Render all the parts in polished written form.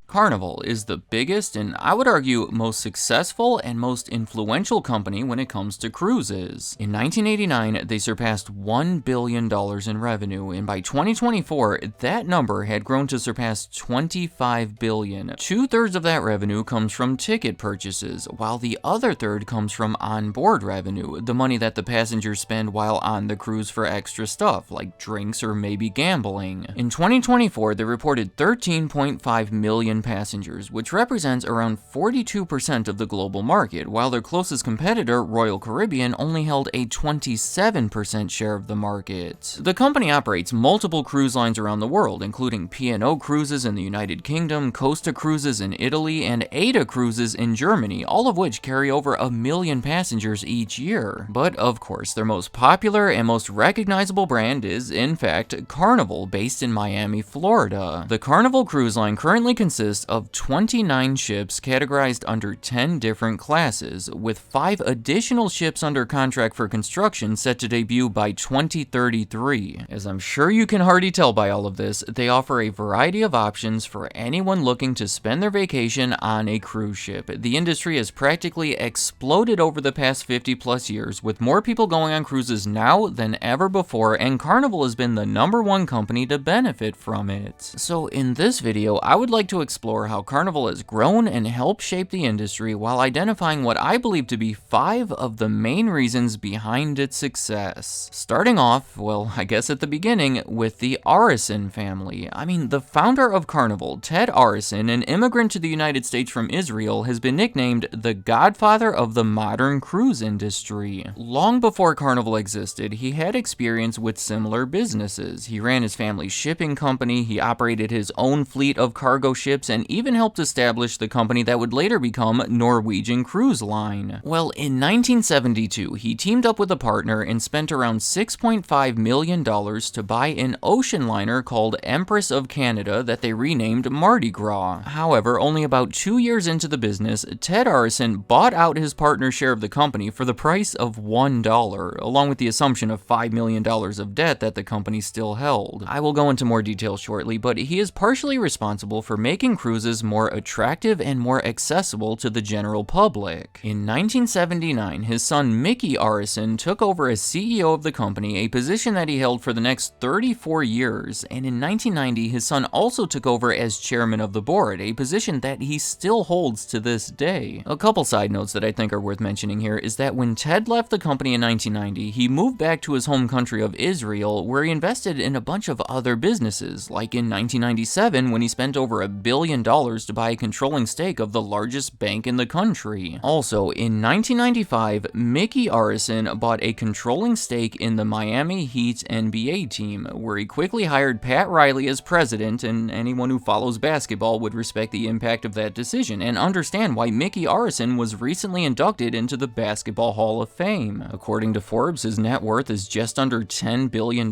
Carnival is the biggest and, I would argue, most successful and most influential company when it comes to cruises. In 1989, they surpassed $1 billion in revenue, and by 2024, that number had grown to surpass $25 billion. 2/3 of that revenue comes from ticket purchases, while the other third comes from onboard revenue, the money that the passengers spend while on the cruise for extra stuff, like drinks or maybe gambling. In 2024, they reported 13.5 million passengers, which represents around 42% of the global market, while their closest competitor, Royal Caribbean, only held a 27% share of the market. The company operates multiple cruise lines around the world, including P&O Cruises in the United Kingdom, Costa Cruises in Italy, and Ada Cruises in Germany, all of which carry over 1 million passengers each year. But of course, their most popular and most recognizable brand is, in fact, Carnival, based in Miami, Florida. The Carnival cruise line currently consists of 29 ships categorized under 10 different classes, with 5 additional ships under contract for construction set to debut by 2033. As I'm sure you can already tell by all of this, they offer a variety of options for anyone looking to spend their vacation on a cruise ship. The industry has practically exploded over the past 50+ years, with more people going on cruises now than ever before, and Carnival has been the #1 company to benefit from it. So in this video, I would like to explore how Carnival has grown and helped shape the industry while identifying what I believe to be 5 of the main reasons behind its success. Starting off, well, I guess at the beginning, with the Arison family. I mean, the founder of Carnival, Ted Arison, an immigrant to the United States from Israel, has been nicknamed the godfather of the modern cruise industry. Long before Carnival existed, he had experience with similar businesses. He ran his family's shipping company, he operated his own fleet of cargo ships, and even helped establish the company that would later become Norwegian Cruise Line. Well, in 1972, he teamed up with a partner and spent around $6.5 million to buy an ocean liner called Empress of Canada that they renamed Mardi Gras. However, only about 2 years into the business, Ted Arison bought out his partner's share of the company for the price of $1, along with the assumption of $5 million of debt that the company still held. I will go into more detail shortly, but he is partially responsible for making cruises more attractive and more accessible to the general public. In 1979, his son Mickey Arison took over as CEO of the company, a position that he held for the next 34 years, and in 1990, his son also took over as chairman of the board, a position that he still holds to this day. A couple side notes that I think are worth mentioning here is that when Ted left the company in 1990, he moved back to his home country of Israel, where he invested in a bunch of other businesses, like in 1997 when he spent over $1 billion to buy a controlling stake of the largest bank in the country. Also, in 1995, Mickey Arison bought a controlling stake in the Miami Heat NBA team, where he quickly hired Pat Riley as president, and anyone who follows basketball would respect the impact of that decision and understand why Mickey Arison was recently inducted into the Basketball Hall of Fame. According to Forbes, his net worth is just under $10 billion,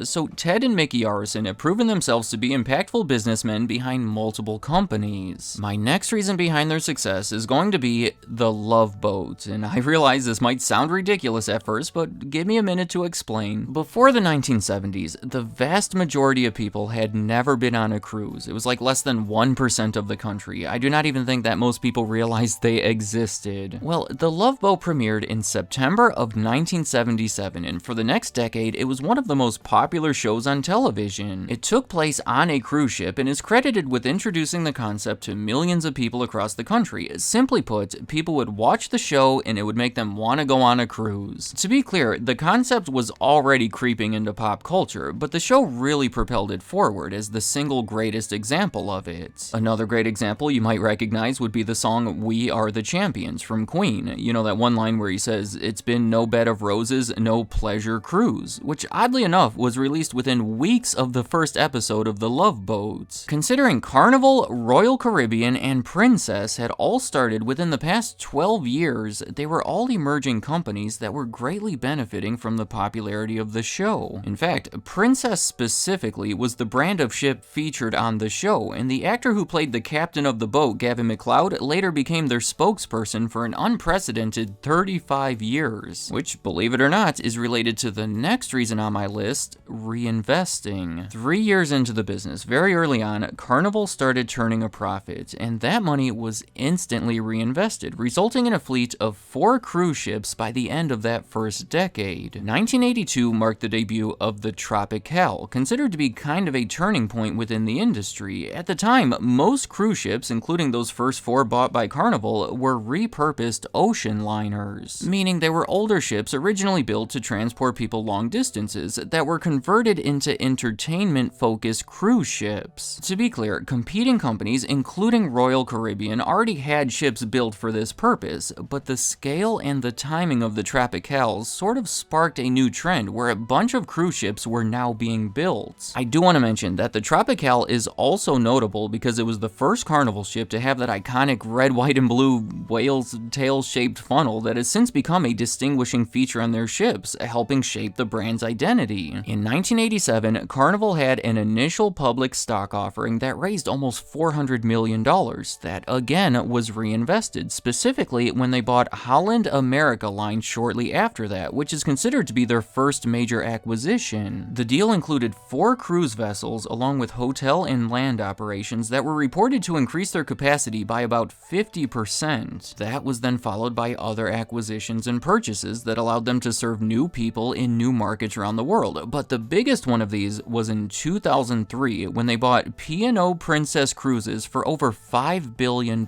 so Ted and Mickey Arison have proven themselves to be impactful businessmen behind multiple companies. My next reason behind their success is going to be the Love Boat, and I realize this might sound ridiculous at first, but give me a minute to explain. Before the 1970s, the vast majority of people had never been on a cruise. It was like less than 1% of the country. I do not even think that most people realized they existed. Well, the Love Boat premiered in September of 1977, and for the next decade, it was one of the most popular shows on television. It took place on a cruise ship and is credited with introducing the concept to millions of people across the country. Simply put, people would watch the show and it would make them want to go on a cruise. To be clear, the concept was already creeping into pop culture, but the show really propelled it forward as the single greatest example of it. Another great example you might recognize would be the song "We Are the Champions" from Queen. You know that one line where he says, "It's been no bed of roses, no pleasure cruise," which oddly enough was released within weeks of the first episode of The Love Boat. Considering Carnival Carnival, Royal Caribbean, and Princess had all started within the past 12 years. They were all emerging companies that were greatly benefiting from the popularity of the show. In fact, Princess specifically was the brand of ship featured on the show, and the actor who played the captain of the boat, Gavin MacLeod, later became their spokesperson for an unprecedented 35 years, which, believe it or not, is related to the next reason on my list, reinvesting. 3 years into the business, very early on, Carnival started turning a profit, and that money was instantly reinvested, resulting in a fleet of 4 cruise ships by the end of that first decade. 1982 marked the debut of the Tropical, considered to be kind of a turning point within the industry. At the time, most cruise ships, including those first 4 bought by Carnival, were repurposed ocean liners, meaning they were older ships originally built to transport people long distances that were converted into entertainment-focused cruise ships. To be clear, competing companies, including Royal Caribbean, already had ships built for this purpose, but the scale and the timing of the Tropicals sort of sparked a new trend where a bunch of cruise ships were now being built. I do want to mention that the Tropical is also notable because it was the first Carnival ship to have that iconic red, white, and blue whale's tail-shaped funnel that has since become a distinguishing feature on their ships, helping shape the brand's identity. In 1987, Carnival had an initial public stock offering that raised almost $400 million that, again, was reinvested, specifically when they bought Holland America Line shortly after that, which is considered to be their first major acquisition. The deal included 4 cruise vessels along with hotel and land operations that were reported to increase their capacity by about 50%. That was then followed by other acquisitions and purchases that allowed them to serve new people in new markets around the world, but the biggest one of these was in 2003 when they bought P&O Princess Cruises for over $5 billion.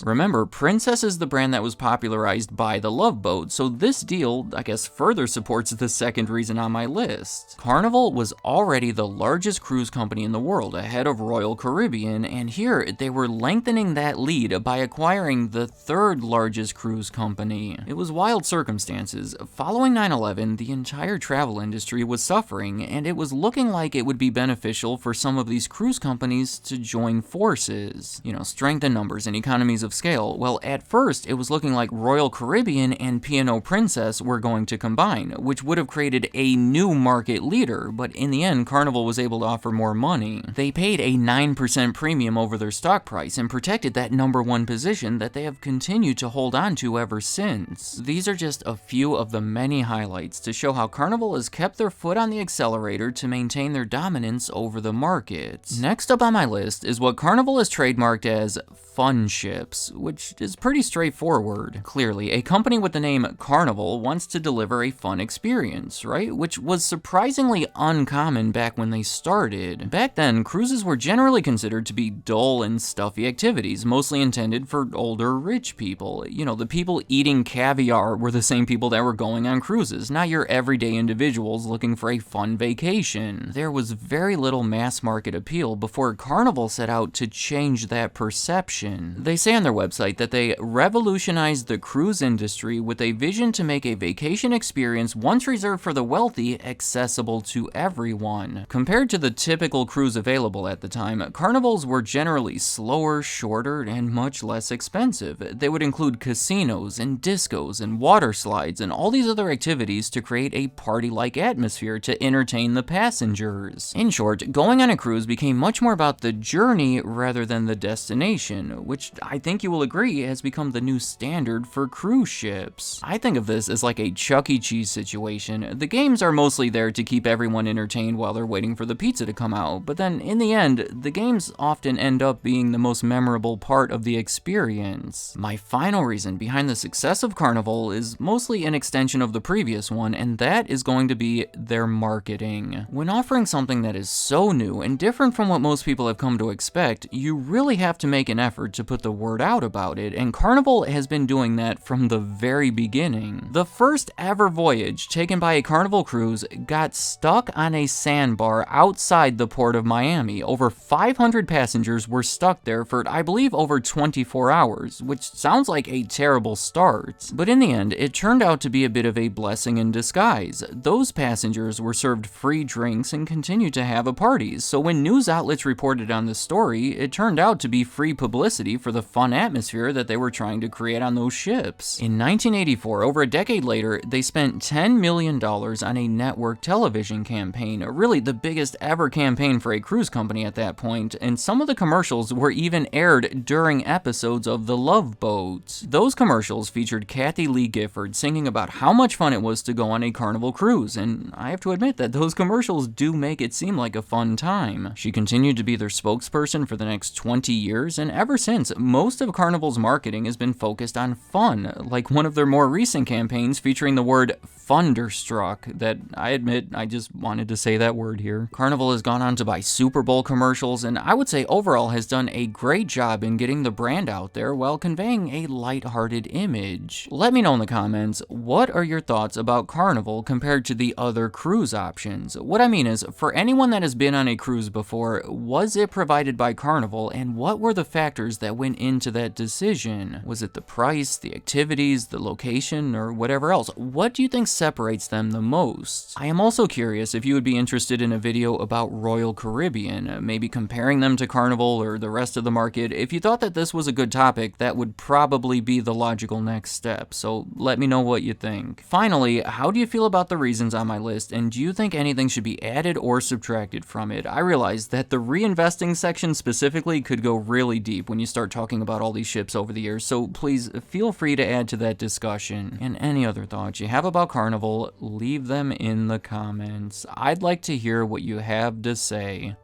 Remember, Princess is the brand that was popularized by the Love Boat, so this deal, I guess, further supports the second reason on my list. Carnival was already the largest cruise company in the world, ahead of Royal Caribbean, and here they were lengthening that lead by acquiring the 3rd largest cruise company. It was wild circumstances. Following 9/11, the entire travel industry was suffering, and it was looking like it would be beneficial for some of these cruise companies to join forces. Strength in numbers and economies of scale. Well, at first, it was looking like Royal Caribbean and P&O Princess were going to combine, which would have created a new market leader, but in the end, Carnival was able to offer more money. They paid a 9% premium over their stock price and protected that #1 position that they have continued to hold on to ever since. These are just a few of the many highlights to show how Carnival has kept their foot on the accelerator to maintain their dominance over the market. Next up on my list is what Carnival has trademarked as fun ships, which is pretty straightforward. Clearly, a company with the name Carnival wants to deliver a fun experience, right? Which was surprisingly uncommon back when they started. Back then, cruises were generally considered to be dull and stuffy activities, mostly intended for older, rich people. The people eating caviar were the same people that were going on cruises, not your everyday individuals looking for a fun vacation. There was very little mass market appeal before Carnival set out to change that perception. They say on their website that they revolutionized the cruise industry with a vision to make a vacation experience once reserved for the wealthy accessible to everyone. Compared to the typical cruise available at the time, Carnivals were generally slower, shorter, and much less expensive. They would include casinos and discos and water slides and all these other activities to create a party-like atmosphere to entertain the passengers. In short, going on a cruise became much more about the journey rather than the destination, which I think you will agree has become the new standard for cruise ships. I think of this as like a Chuck E. Cheese situation. The games are mostly there to keep everyone entertained while they're waiting for the pizza to come out, but then in the end, the games often end up being the most memorable part of the experience. My final reason behind the success of Carnival is mostly an extension of the previous one, and that is going to be their marketing. When offering something that is so new and different from what most people have come to expect, you really have to make an effort to put the word out about it, and Carnival has been doing that from the very beginning. The first ever voyage taken by a Carnival cruise got stuck on a sandbar outside the port of Miami. Over 500 passengers were stuck there for, I believe, over 24 hours, which sounds like a terrible start. But in the end, it turned out to be a bit of a blessing in disguise. Those passengers were served free drinks and continued to have a party, so when news outlets reported on the the story, it turned out to be free publicity for the fun atmosphere that they were trying to create on those ships. In 1984, over a decade later, they spent $10 million on a network television campaign, really the biggest ever campaign for a cruise company at that point, and some of the commercials were even aired during episodes of The Love Boat. Those commercials featured Kathie Lee Gifford singing about how much fun it was to go on a Carnival cruise, and I have to admit that those commercials do make it seem like a fun time. She continued to be their spokesperson for the next 20 years, and ever since, most of Carnival's marketing has been focused on fun, like one of their more recent campaigns featuring the word thunderstruck that I admit I just wanted to say that word here. Carnival has gone on to buy Super Bowl commercials, and I would say overall has done a great job in getting the brand out there while conveying a lighthearted image. Let me know in the comments, what are your thoughts about Carnival compared to the other cruise options? What I mean is, for anyone that has been on a cruise before, was it provided by Carnival, and what were the factors that went into that decision? Was it the price, the activities, the location, or whatever else? What do you think separates them the most? I am also curious if you would be interested in a video about Royal Caribbean, maybe comparing them to Carnival or the rest of the market. If you thought that this was a good topic, that would probably be the logical next step, so let me know what you think. Finally, how do you feel about the reasons on my list, and do you think anything should be added or subtracted from it? I realize that the reinvesting section specifically could go really deep when you start talking about all these ships over the years, so please feel free to add to that discussion. And any other thoughts you have about Carnival, leave them in the comments. I'd like to hear what you have to say.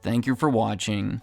Thank you for watching.